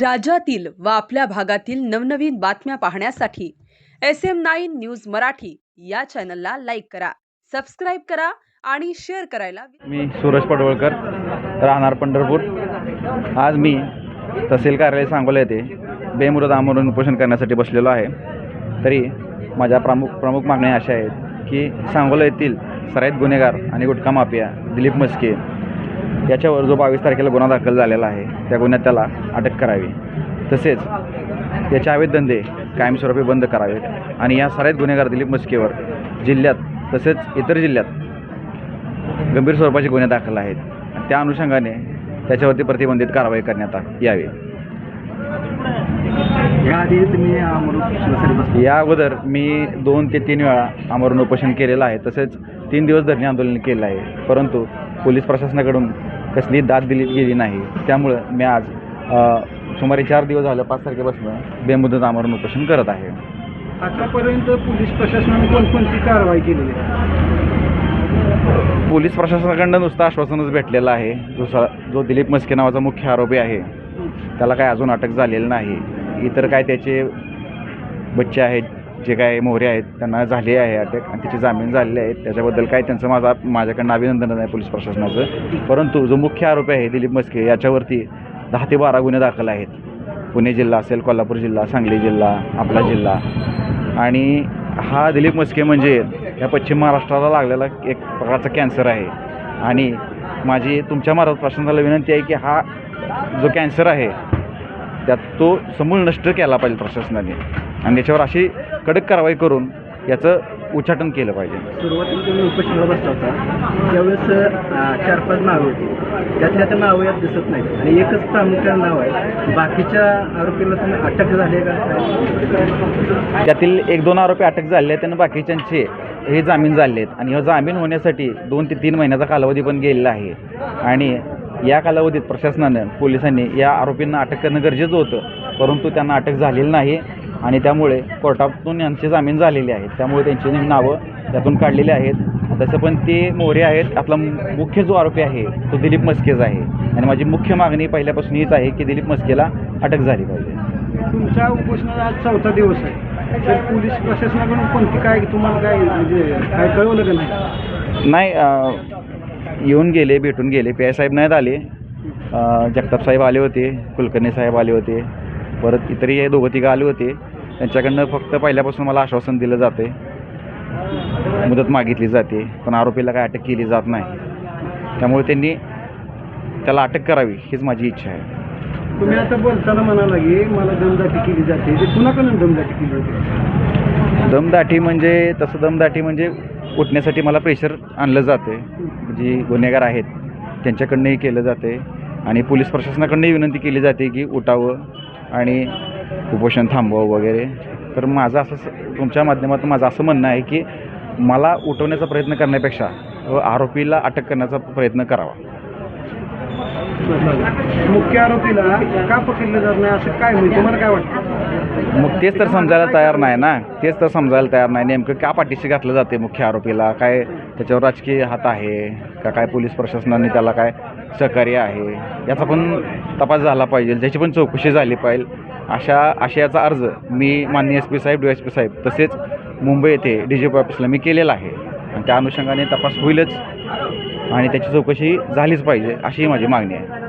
राज्यातील व आपल्या भागातील नवनवीन बातम्या पाहण्यासाठी SM9 न्यूज मराठी या चॅनलला लाईक करा, सबस्क्राईब करा आणि शेअर करायला मी सूरज पडवळकर, राहणार पंढरपूर. आज मी तहसील कार्यालय सांगोला येथे बेमुदत आमरण उपोषण करण्यासाठी बसलेलो आहे. तरी माझ्या प्रमुख मागण्या अशा आहेत की सांगोला येथील सराईत गुन्हेगार आणि गुटखा माफिया दिलीप म्हस्के याच्यावर जो 22 तारखेला गुन्हा दाखल झालेला आहे त्या गुन्ह्यात त्याला अटक करावी, तसेच त्याचे अवैध धंदे कायमस्वरूपी बंद करावेत आणि या सराईत गुन्हेगार दिलीप म्हस्केवर जिल्ह्यात तसेच इतर जिल्ह्यात गंभीर स्वरूपाचे गुन्हे दाखल आहेत. त्या अनुषंगाने त्याच्यावरती प्रतिबंधित कारवाई करण्यात यावी. या अगोदर मी 2 ते 3 वेळा आमरण उपोषण केलेलं आहे, तसेच 3 दिवस धरणे आंदोलन केलं आहे, परंतु पोलीस प्रशासनाकडून कसली दाद दिली गेली नाही. त्यामुळं मी आज सुमारे 4 दिवस झालं 5 तारखेपासून बेमुदत आमरण उपोषण करत आहे. आतापर्यंत पोलीस प्रशासनाने कोणकोणती कारवाई केलेली आहे? पोलीस प्रशासनाकडून नुसतं आश्वासनच भेटलेलं आहे. जो दिलीप म्हस्के नावाचा मुख्य आरोपी आहे त्याला काय अजून अटक झालेलं नाही. इतर काय त्याचे बच्चे आहेत, जे काय मोहरे आहेत, त्यांना झाले आहे अटक आणि त्याचे जामीन झालेले आहेत. त्याच्याबद्दल काय त्यांचं माझ्याकडनं अभिनंदन नाही पोलीस प्रशासनाचं. परंतु जो मुख्य आरोपी आहे दिलीप म्हस्के याच्यावरती 10 ते 12 गुन्हे दाखल आहेत. पुणे जिल्हा असेल, कोल्हापूर जिल्हा, सांगली जिल्हा, आपला जिल्हा. आणि हा दिलीप म्हस्के म्हणजे या पश्चिम महाराष्ट्राला लागलेला एक प्रकारचा कॅन्सर आहे. आणि माझी तुमच्या महाराष्ट्र प्रशासनाला विनंती आहे की हा जो कॅन्सर आहे त्यात तो समूळ नष्ट केला पाहिजे प्रशासनाने आणि याच्यावर अशी कडक कारवाई करून याचं उच्चाटन केलं पाहिजे. सुरुवातीला तुम्ही उपोषणाला बसला होता त्यावेळेस 4-5 नावं होती, त्यातल्या नावं यात दिसत नाही आणि एकच प्रामुख्याने नाव आहे. बाकीच्या आरोपीला तुम्ही अटक झाली का? त्यातील 1-2 आरोपी अटक झाले आहेत आणि बाकीच्यांचे हे जामीन झाले आहेत. आणि हे जामीन होण्यासाठी 2 ते 3 महिन्याचा कालावधी पण गेलेला आहे. आणि या कालावधीत प्रशासनानं पोलिसांनी या आरोपींना अटक करणं गरजेचं होतं, परंतु त्यांना अटक झालेली नाही आणि त्यामुळे कोर्टातून यांचे जामीन झालेले आहेत. त्यामुळे त्यांची नावं त्यातून काढलेली आहेत. तसं पण ते मोहरे आहेत. त्यातला मुख्य जो आरोपी आहे तो दिलीप म्हस्केच आहे आणि माझी मुख्य मागणी पहिल्यापासून हीच आहे की दिलीप म्हस्केला अटक झाली पाहिजे. तुमच्या उपोषणाला आज 4था दिवस आहे, तर पोलीस प्रशासनाकडून कोणती काय तुम्हाला काय म्हणजे काय कळवलं का नाही? नाही, येऊन गेले, भेटून गेले. PI साहेब नाहीत आले, जगताप साहेब आले होते, कुलकर्णी साहेब आले होते, परत इतरही 2-3 आले होते. त्यांच्याकडनं फक्त पहिल्यापासून मला आश्वासन दिलं जाते, मुदत मागितली जाते, पण आरोपीला काय अटक केली जात नाही. त्यामुळे त्यांनी त्याला अटक करावी हीच माझी इच्छा आहे. तुम्ही आता बोलताना म्हणाला की मला दमदाटी केली जाते, ते कुणाकडून दमदाटी केली जाते? दमदाटी म्हणजे उठण्यासाठी मला प्रेशर आणलं जाते. जी गुन्हेगार आहेत त्यांच्याकडनंही केलं जाते आणि पोलीस प्रशासनाकडनंही विनंती केली जाते की उठावं आणि उपोषण थांबवावं वगैरे. तर माझं असं तुमच्या माध्यमातून माझं असं म्हणणं आहे की मला उठवण्याचा प्रयत्न करण्यापेक्षा आरोपीला अटक करण्याचा प्रयत्न करावा. मुख्य आरोपीला का पकडलं जात नाही असं काय म्हणजे तुम्हाला काय वाटतं? मग तेच तर समजायला तयार नाही ना. नेमकं का पाठीशी घातलं जाते मुख्य आरोपीला? काय त्याच्यावर राजकीय हात आहे का? काय पोलीस प्रशासनाने त्याला काय सहकार्य आहे याचा पण तपास झाला पाहिजे, त्याची पण चौकशी झाली पाहिजे. अशा आशयाचा अर्ज मी माननीय SP साहेब, DSP साहेब तसेच मुंबई येथे DGP ऑफिसला मी केलेला आहे आणि त्या अनुषंगाने तपास होईलच आणि त्याची चौकशी झालीच पाहिजे अशी माझी मागणी आहे.